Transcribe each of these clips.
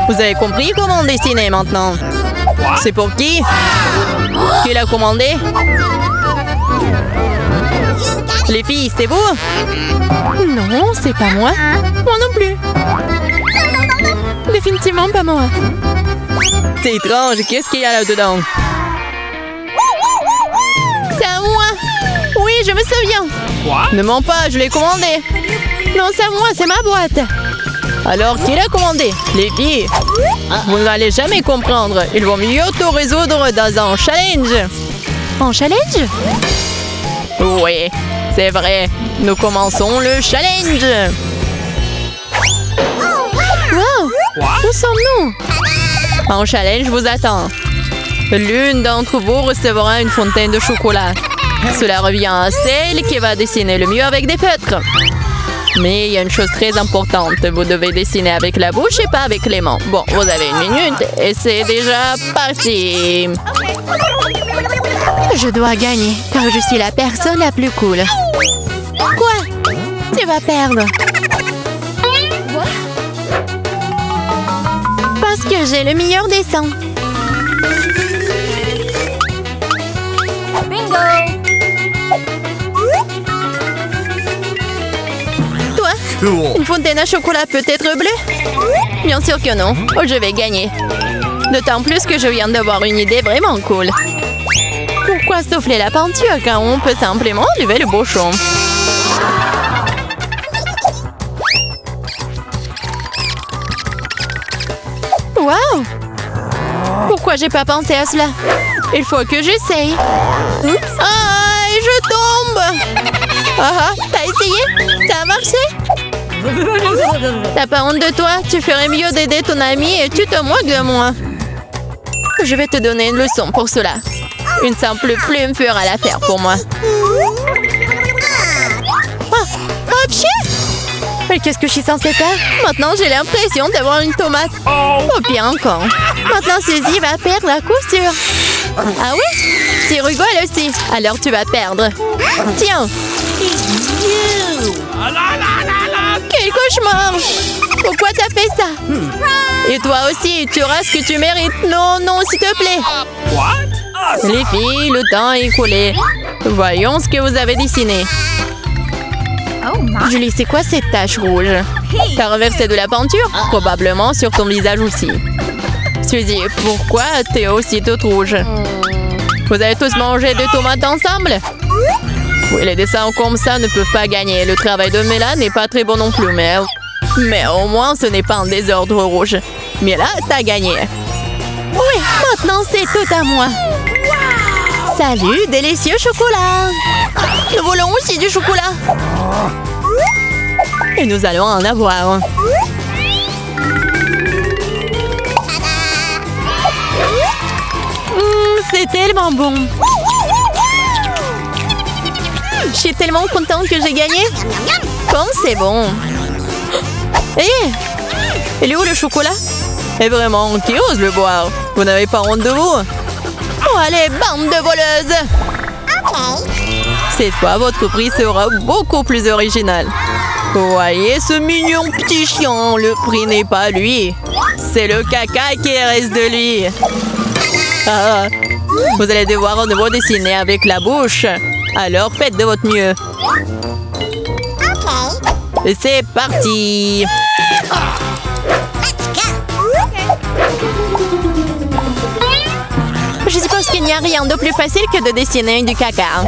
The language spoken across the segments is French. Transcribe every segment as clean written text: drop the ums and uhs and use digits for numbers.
Vous avez compris comment dessiner maintenant? C'est pour qui? Qui l'a commandé? Les filles, c'est vous? Non, c'est pas moi. Moi non plus. Définitivement pas moi. C'est étrange, qu'est-ce qu'il y a là-dedans? C'est à moi. Oui, je me souviens. Ne mens pas, je l'ai commandé. Non, c'est à moi, c'est ma boîte. Alors, qui l'a commandé? Les filles. Vous n'allez jamais comprendre. Ils vont mieux auto-résoudre dans un challenge. Un challenge? Oui, c'est vrai. Nous commençons le challenge. Wow! Où sommes-nous? Un challenge vous attend. L'une d'entre vous recevra une fontaine de chocolat. Cela revient à celle qui va dessiner le mieux avec des feutres. Mais il y a une chose très importante. Vous devez dessiner avec la bouche et pas avec les mains. Bon, vous avez 1 minute et c'est déjà parti. Je dois gagner car je suis la personne la plus cool. Quoi? Tu vas perdre. Parce que j'ai le meilleur dessin. Bingo! Toi? Une fontaine à chocolat peut être bleue? Bien sûr que non. Oh, je vais gagner. D'autant plus que je viens d'avoir une idée vraiment cool. Pourquoi souffler la peinture quand on peut simplement enlever le bouchon? Wow! Pourquoi j'ai pas pensé à cela? Il faut que j'essaye. Ah, et je tombe! Ah, t'as essayé? Ça a marché? T'as pas honte de toi? Tu ferais mieux d'aider ton ami et tu te moques de moi. Je vais te donner une leçon pour cela. Une simple plume fera l'affaire pour moi. Ah, hop, mais qu'est-ce que je suis censée faire? Maintenant, j'ai l'impression d'avoir une tomate. Oh, bien encore. Maintenant, Suzy va perdre la couture. Ah oui? Tu rigoles aussi. Alors, tu vas perdre. Tiens. Quel cauchemar! Pourquoi t'as fait ça? Et toi aussi, tu auras ce que tu mérites. Non, non, s'il te plaît. Les filles, le temps est écoulé. Voyons ce que vous avez dessiné. Julie, c'est quoi cette tache rouge? T'as renversé de la peinture? Probablement sur ton visage aussi. Suzy, pourquoi t'es aussi toute rouge? Vous avez tous mangé des tomates ensemble? Oui, les dessins comme ça ne peuvent pas gagner. Le travail de Mela n'est pas très bon non plus, mais au moins ce n'est pas un désordre rouge. Mais là, t'as gagné. Oui, maintenant c'est tout à moi. Salut, délicieux chocolat! Nous voulons aussi du chocolat. Et nous allons en avoir. C'est tellement bon. Je suis tellement contente que j'ai gagné. Comme c'est bon. Hé! Il est où le chocolat? Et vraiment, qui ose le boire? Vous n'avez pas honte de vous? Oh, allez, bande de voleuses! Cette fois, votre prix sera beaucoup plus original. Voyez ce mignon petit chien, le prix n'est pas lui. C'est le caca qui reste de lui. Ah, vous allez devoir de nouveau dessiner avec la bouche. Alors faites de votre mieux. Et c'est parti. Je suppose qu'il n'y a rien de plus facile que de dessiner du caca.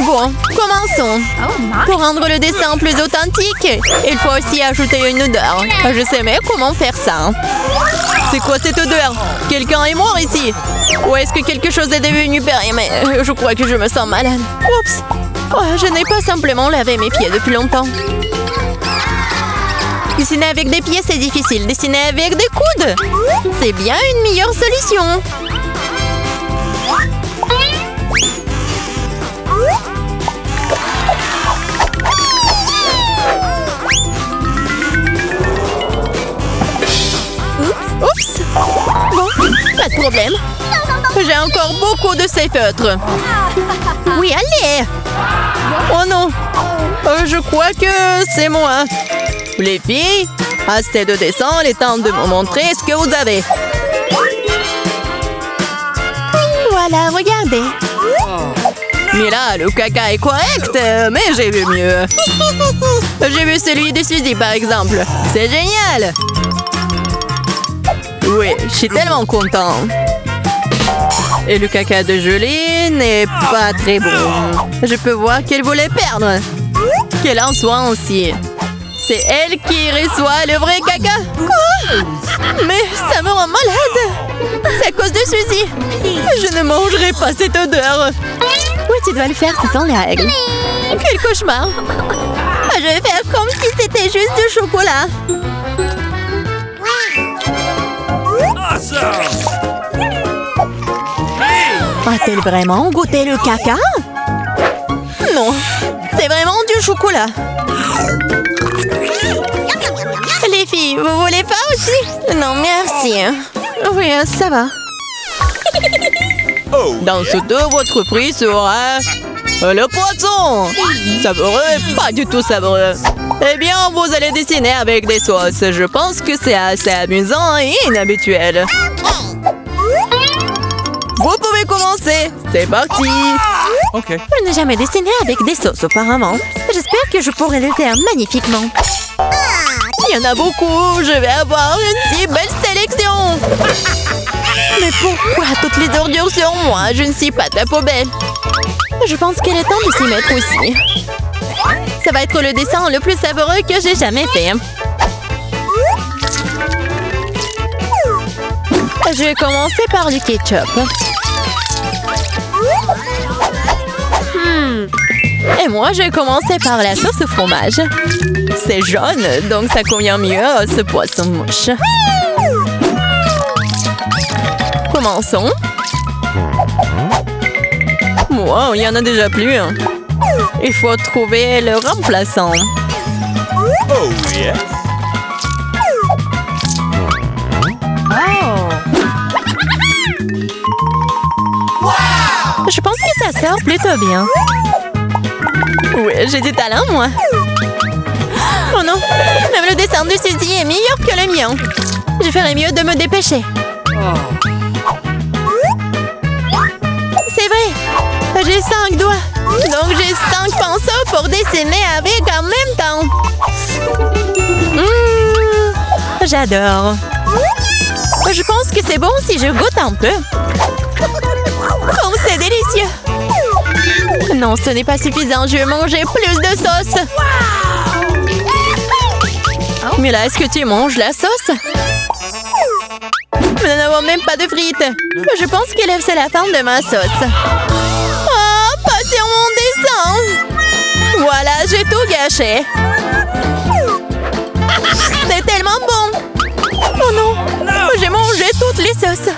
Bon, commençons. Pour rendre le dessin plus authentique, il faut aussi ajouter une odeur. Je sais mais comment faire ça. C'est quoi cette odeur? Quelqu'un est mort ici? Ou est-ce que quelque chose est devenu périmé? Je crois que je me sens malade. Oups! Oh, je n'ai pas simplement lavé mes pieds depuis longtemps. Dessiner avec des pieds, c'est difficile. Dessiner avec des coudes, c'est bien une meilleure solution. Oups! Bon, pas de problème. J'ai a encore beaucoup de ces feutres. Oui, allez! Oh non! Je crois que c'est moi. Les filles, assez de dessin, il est temps de me montrer ce que vous avez. Voilà, regardez. Mais là, le caca est correct, mais j'ai vu mieux. J'ai vu celui de Suzy, par exemple. C'est génial! Oui, je suis tellement content. Et le caca de Julie n'est pas très bon. Je peux voir qu'elle voulait perdre. Qu'elle en soit aussi. C'est elle qui reçoit le vrai caca. Quoi? Mais ça me rend malade. C'est à cause de Suzy. Je ne mangerai pas cette odeur. Oui, tu dois le faire, ce sont les règles. Quel cauchemar. Je vais faire comme si c'était juste du chocolat. A-t-elle vraiment goûté le caca? Non, c'est vraiment du chocolat. Les filles, vous voulez pas aussi? Non, merci. Oui, ça va. Dans ce dos, votre prix sera le poisson. Savoureux, pas du tout savoureux. Eh bien, vous allez dessiner avec des sauces. Je pense que c'est assez amusant et inhabituel. Vous pouvez commencer. C'est parti. Ok. Je n'ai jamais dessiné avec des sauces auparavant. J'espère que je pourrai le faire magnifiquement. Il y en a beaucoup. Je vais avoir une si belle sélection. Mais pourquoi toutes les ordures sur moi? Je ne suis pas ta poubelle. Je pense qu'il est temps de s'y mettre aussi. Ça va être le dessin le plus savoureux que j'ai jamais fait. Je vais commencer par du ketchup. Et moi, je vais commencer par la sauce au fromage. C'est jaune, donc ça convient mieux à ce poisson mouche. Commençons. Wow, il y en a déjà plus. Il faut trouver le remplaçant. Oh, yes. Je pense que ça sort plutôt bien. Oui, j'ai du talent, moi. Oh non, même le dessin de Suzy est meilleur que le mien. Je ferais mieux de me dépêcher. C'est vrai, j'ai 5 doigts. Donc j'ai 5 pinceaux pour dessiner avec en même temps. J'adore. Je pense que c'est bon si je goûte un peu. Oh, c'est délicieux! Non, ce n'est pas suffisant. Je vais manger plus de sauce. Mais là, est-ce que tu manges la sauce? Nous n'avons même pas de frites. Je pense que c'est la fin de ma sauce. Oh, pas sur mon dessin! Voilà, j'ai tout gâché. C'est tellement bon! Oh non! J'ai mangé toutes les sauces.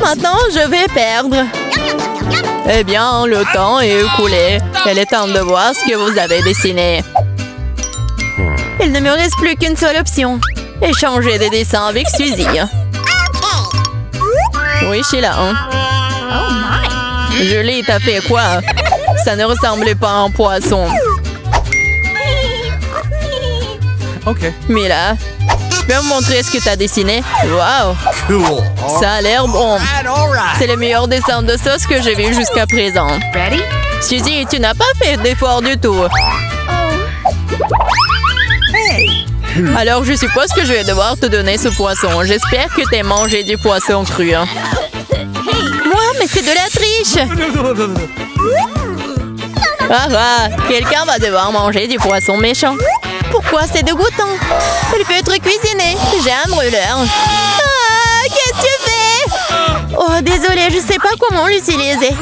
Maintenant, je vais perdre. Eh bien, le temps est écoulé. Il est temps de voir ce que vous avez dessiné. Il ne me reste plus qu'une seule option. Échanger des dessins avec Suzy. Oui, je suis là. Julie, t'as fait quoi? Ça ne ressemblait pas à un poisson. Ok. Mila, tu peux me montrer ce que t'as dessiné? Wow! Cool. Ça a l'air bon. All right. C'est le meilleur dessin de sauce que j'ai vu jusqu'à présent. Ready? Suzy, tu n'as pas fait d'effort du tout. Alors, je suppose que je vais devoir te donner ce poisson. J'espère que t'as mangé du poisson cru. Moi, mais c'est de la triche! Ah, quelqu'un va devoir manger du poisson méchant. Pourquoi c'est dégoûtant? Il peut être cuisiné. J'ai un brûleur. Ah, qu'est-ce que tu fais? Oh, désolée, je sais pas comment l'utiliser.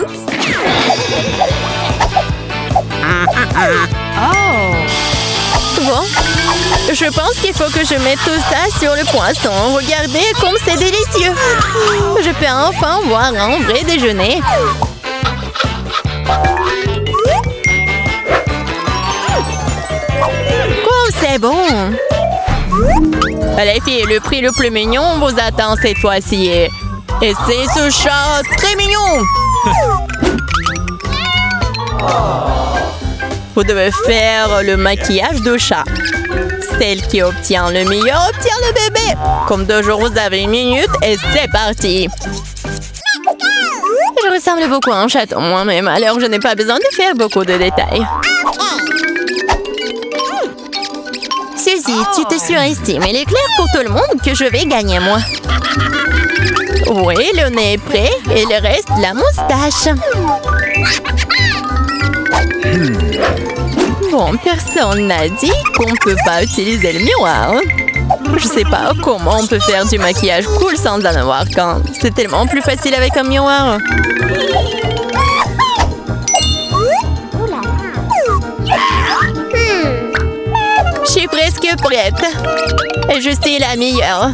Bon, je pense qu'il faut que je mette tout ça sur le poisson. Regardez comme c'est délicieux. Je peux enfin voir un vrai déjeuner. Comme c'est bon. Les filles, le prix le plus mignon vous attend cette fois-ci. Et c'est ce chat très mignon. Vous devez faire le maquillage de chat. Celle qui obtient le meilleur obtient le bébé. Comme toujours, vous avez 1 minute et c'est parti. Je ressemble beaucoup à un chaton moi-même, alors je n'ai pas besoin de faire beaucoup de détails. Suzy, tu te surestimes. Il est clair pour tout le monde que je vais gagner, moi. Oui, le nez est prêt et le reste, la moustache. Bon, personne n'a dit qu'on ne peut pas utiliser le miroir. Je sais pas comment on peut faire du maquillage cool sans en avoir qu'un. C'est tellement plus facile avec un miroir. Je suis presque prête. Et je suis la meilleure.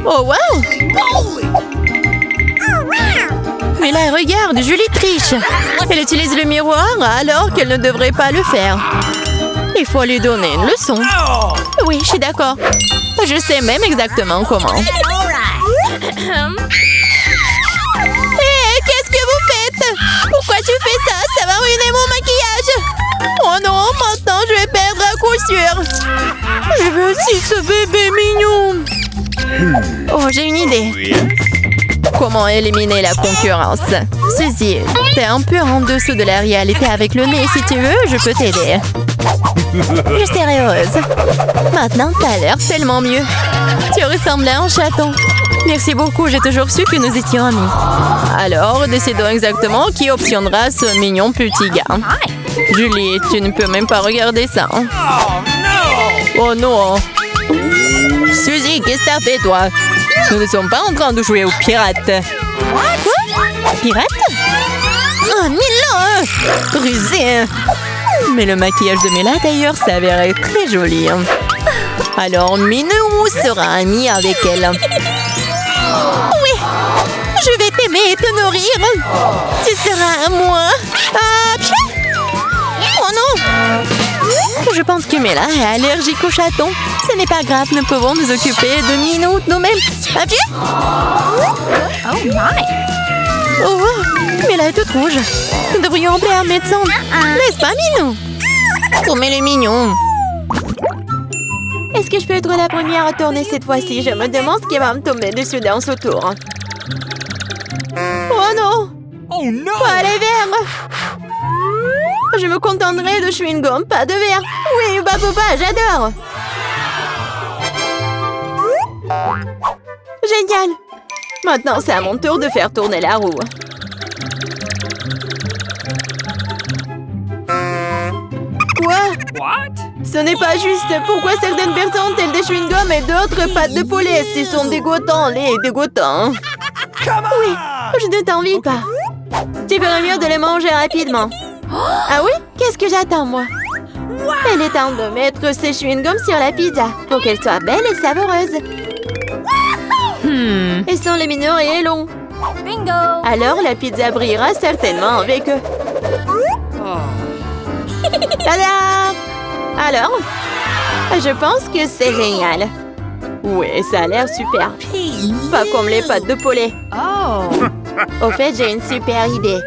Oh, wow! Mais là, regarde, Julie triche. Elle utilise le miroir alors qu'elle ne devrait pas le faire. Il faut lui donner une leçon. Oui, je suis d'accord. Je sais même exactement comment. Hé, qu'est-ce que vous faites? Pourquoi tu fais ça? Ça va ruiner mon maquillage. Oh non, maintenant je vais perdre à coup sûr. Je veux aussi ce bébé mignon. Oh, j'ai une idée. Comment éliminer la concurrence? Suzy, t'es un peu en dessous de la réalité avec le nez. Si tu veux, je peux t'aider. Je serai heureuse. Maintenant, t'as l'air tellement mieux. Tu ressembles à un chaton. Merci beaucoup, j'ai toujours su que nous étions amis. Alors, décidons exactement qui obtiendra ce mignon petit gars. Julie, tu ne peux même pas regarder ça. Oh non. Suzy, qu'est-ce que t'as fait, toi? Nous ne sommes pas en train de jouer aux pirates. Quoi? Pirates? Oh, Mila! Rusé! Mais le maquillage de Mila, d'ailleurs, s'avérait très joli. Alors, Minou sera amie avec elle. Oui! Je vais t'aimer et te nourrir. Tu seras à moi. Ah, oh non! Je pense que Mila est allergique aux chatons. Ce n'est pas grave, nous pouvons nous occuper de Minou nous-mêmes. À pied? Oh my! Oh, Mila est toute rouge. Nous devrions appeler un médecin. N'est-ce pas, Minou? Oh, mais les mignons. Est-ce que je peux être la première à tourner cette fois-ci? Je me demande ce qui va me tomber dessus dans ce tour. Oh non! Oh no! Pas les verres! Je me contenterai de chewing-gum, pas de verre. Oui, papa, j'adore. Génial. Maintenant, c'est à mon tour de faire tourner la roue. Quoi? What? Ce n'est pas juste. Pourquoi certaines personnes ont-elles des chewing-gums et d'autres pâtes de poulet? Ils sont dégoûtants, les dégoûtants. Oui, je ne t'envie pas. Tu ferais mieux de les manger rapidement. Ah oui? Qu'est-ce que j'attends, moi? Il est temps de mettre ces chewing-gums sur la pizza pour qu'elle soit belle et savoureuse. Ils sont lumineux et longs. Bingo! Alors, la pizza brillera certainement avec eux. Tada! Alors? Je pense que c'est génial. Oui, ça a l'air super. Pas comme les pâtes de poulet. Oh! Au fait, j'ai une super idée.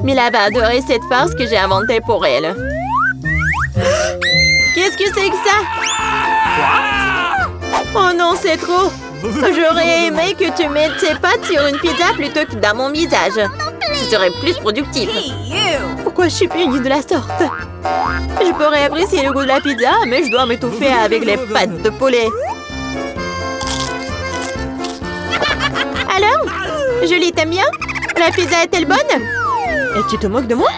Mila va adorer cette farce que j'ai inventée pour elle. Qu'est-ce que c'est que ça? Oh non, c'est trop. J'aurais aimé que tu mettes tes pattes sur une pizza plutôt que dans mon visage. Ce serait plus productif. Pourquoi je suis punie de la sorte? Je pourrais apprécier le goût de la pizza, mais je dois m'étouffer avec les pâtes de poulet. Alors? Julie, t'aimes bien? La pizza est-elle bonne? Et tu te moques de moi?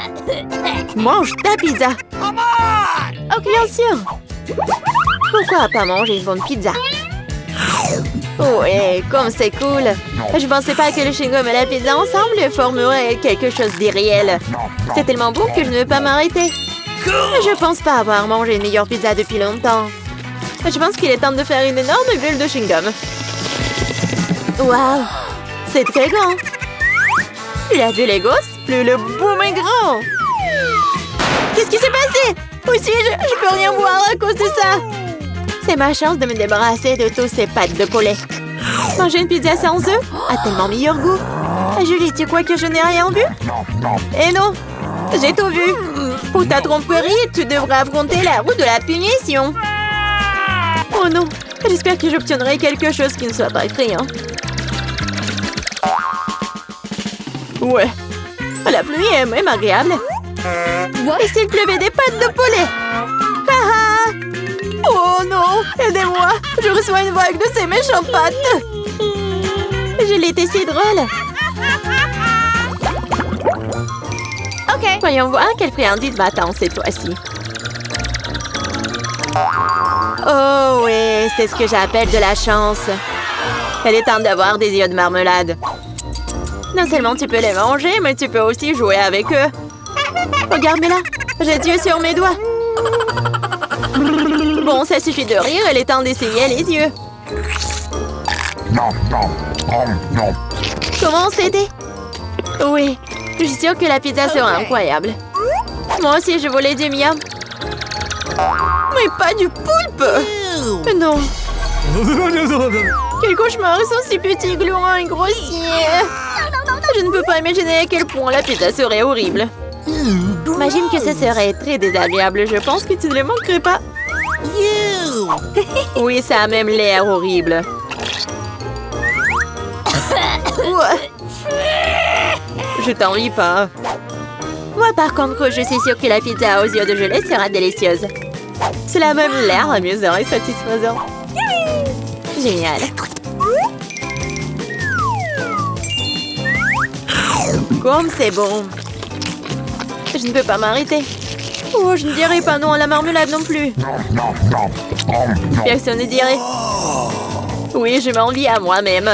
Mange ta pizza. Oh, bien sûr. Pourquoi pas manger une bonne pizza? Ouais, comme c'est cool. Je pensais pas que le chewing-gum et la pizza ensemble formeraient quelque chose d'irréel. C'est tellement bon que je ne veux pas m'arrêter. Je pense pas avoir mangé une meilleure pizza depuis longtemps. Je pense qu'il est temps de faire une énorme bulle de chewing-gum. Waouh, c'est très grand. Plus la bulle est grosse, plus le boom est grand. Qu'est-ce qui s'est passé? Où suis-je? Je peux rien voir à cause de ça. C'est ma chance de me débarrasser de tous ces pâtes de poulet. Manger une pizza sans œufs a tellement meilleur goût. Julie, tu crois que je n'ai rien vu? Eh non, j'ai tout vu. Pour ta tromperie, tu devrais affronter la roue de la punition. Oh non, j'espère que j'obtiendrai quelque chose qui ne soit pas effrayant. Ouais, la pluie est même agréable. Et s'il pleuvait des pâtes de poulet? Ah! Oh non, aidez-moi, je reçois une vague de ces méchantes pâtes. Je l'étais si drôle. OK. Voyons voir quelle friandise m'attend cette fois-ci. Oh oui, c'est ce que j'appelle de la chance. Elle est temps d'avoir des yeux de marmelade. Non seulement tu peux les manger, mais tu peux aussi jouer avec eux. Regarde-moi là, j'ai des yeux sur mes doigts. Bon, ça suffit de rire, il est temps d'essayer les yeux. Comment c'était? Oui, je suis sûre que la pizza sera incroyable. Moi aussi, je voulais du miam. Mais pas du poulpe! Non. Quel cauchemar, ils sont si petits, gluants et grossiers. Je ne peux pas imaginer à quel point la pizza serait horrible. Imagine que ce serait très désagréable. Je pense que tu ne les manquerais pas. Oui, ça a même l'air horrible. Je t'envie pas. Moi, par contre, je suis sûre que la pizza aux yeux de gelée sera délicieuse. Cela a même l'air amusant et satisfaisant. Génial. Comme c'est bon. Je ne peux pas m'arrêter. Oh, je ne dirais pas non à la marmelade non plus. Personne ne dirait. Oui, je m'envie à moi-même.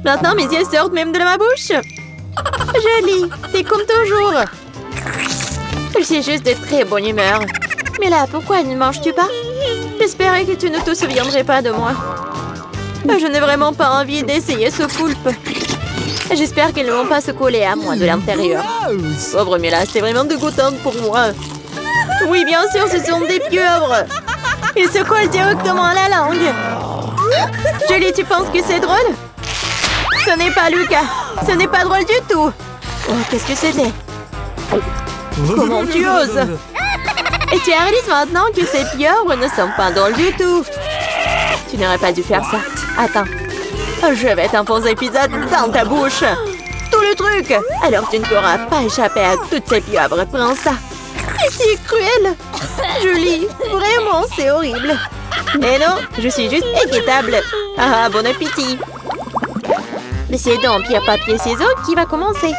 Maintenant, mes yeux sortent même de ma bouche. Jolie, t'es comme toujours. Je suis juste de très bonne humeur. Mais là, pourquoi ne manges-tu pas? J'espérais que tu ne te souviendrais pas de moi. Je n'ai vraiment pas envie d'essayer ce poulpe. J'espère qu'elles ne vont pas se coller à moi de l'intérieur. Pauvre Mila, c'est vraiment dégoûtant pour moi. Oui, bien sûr, ce sont des pieuvres. Ils se collent directement à la langue. Julie, tu penses que c'est drôle? Ce n'est pas Lucas. Ce n'est pas drôle du tout. Oh, qu'est-ce que c'était? Comment tu oses? Et tu réalises maintenant que ces pieuvres ne sont pas drôles du tout. Tu n'aurais pas dû faire ça. Attends. Je vais t'enfoncer pizza dans ta bouche. Tout le truc. Alors tu ne pourras pas échapper à toutes ces pieuvres. Prends ça. C'est cruel. Julie, vraiment, c'est horrible. Et non, je suis juste équitable. Ah, bon appétit. C'est donc pierre, papier, ciseaux qui va commencer.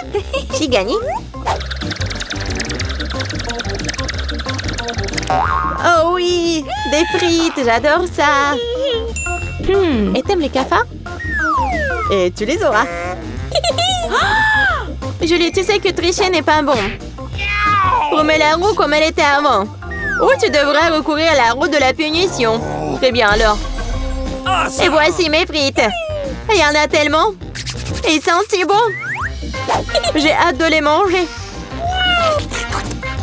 J'ai gagné. Oh oui, des frites, j'adore ça. Et t'aimes les cafards? Et tu les auras. Julie, tu sais que tricher n'est pas bon. Remets la roue comme elle était avant. Ou tu devrais recourir à la roue de la punition. Très bien alors. Et voici mes frites. Il y en a tellement. Ils sentent si bon. J'ai hâte de les manger.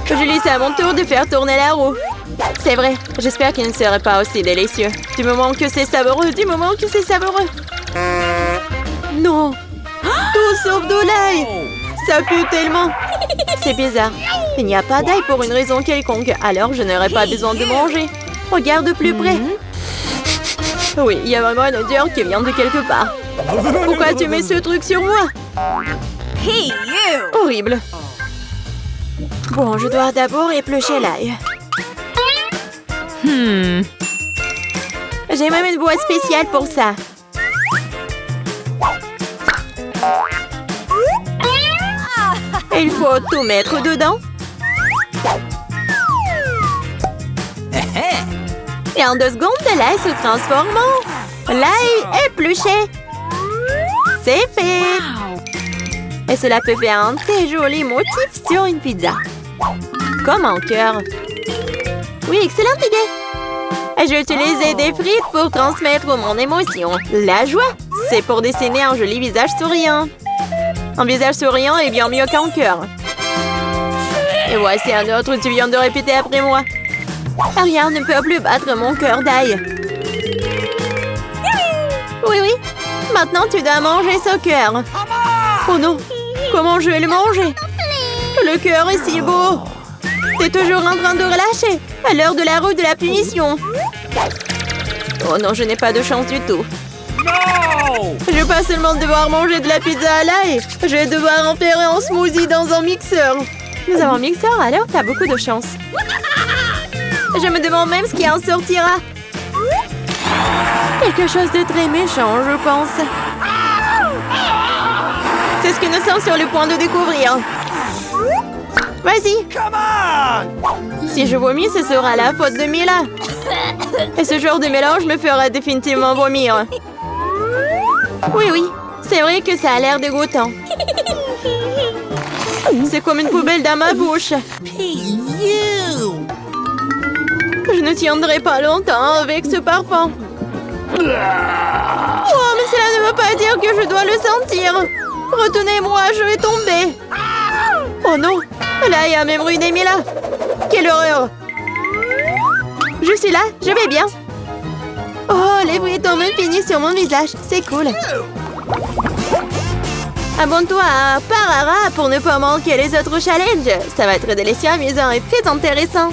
Julie, c'est à mon tour de faire tourner la roue. C'est vrai, j'espère qu'il ne serait pas aussi délicieux. Du moment que c'est savoureux, du moment que c'est savoureux. Non. Tout sauf de l'ail. Ça pue tellement. C'est bizarre. Il n'y a pas d'ail pour une raison quelconque. Alors je n'aurais pas besoin de manger. Regarde de plus près. Oui, il y a vraiment une odeur qui vient de quelque part. Pourquoi tu mets ce truc sur moi? Hey, you! Horrible. Bon, je dois d'abord éplucher l'ail. J'ai même une boîte spéciale pour ça. Il faut tout mettre dedans. Et en 2 secondes, l'ail se transforme en l'ail épluché. C'est fait. Et cela peut faire un très joli motif sur une pizza. Comme un cœur. Oui, excellente idée. J'ai utilisé des frites pour transmettre mon émotion. La joie, c'est pour dessiner un joli visage souriant. Un visage souriant est bien mieux qu'un cœur. Et voici un autre, tu viens de répéter après moi. Rien ne peut plus battre mon cœur d'ail. Oui, oui. Maintenant, tu dois manger ce cœur. Oh non. Comment je vais le manger? Le cœur est si beau. T'es toujours en train de relâcher. À l'heure de la roue de la punition. Oh non, je n'ai pas de chance du tout. No! Je vais pas seulement devoir manger de la pizza à l'ail. Je vais devoir en faire en smoothie dans un mixeur. Nous avons un mixeur, alors t'as beaucoup de chance. Je me demande même ce qui en sortira. Quelque chose de très méchant, je pense. C'est ce que nous sommes sur le point de découvrir. Vas-y. Come on! Si je vomis, ce sera la faute de Mila. Et ce genre de mélange me fera définitivement vomir. Oui, oui. C'est vrai que ça a l'air dégoûtant. C'est comme une poubelle dans ma bouche. Je ne tiendrai pas longtemps avec ce parfum. Oh, mais cela ne veut pas dire que je dois le sentir. Retenez-moi, je vais tomber. Oh non, là il y a même ruiné Mila. Quelle horreur. Je suis là, je vais bien. Oh, les bruits tombent finis sur mon visage, c'est cool. Abonne-toi à Parara pour ne pas manquer les autres challenges. Ça va être délicieux, amusant et très intéressant.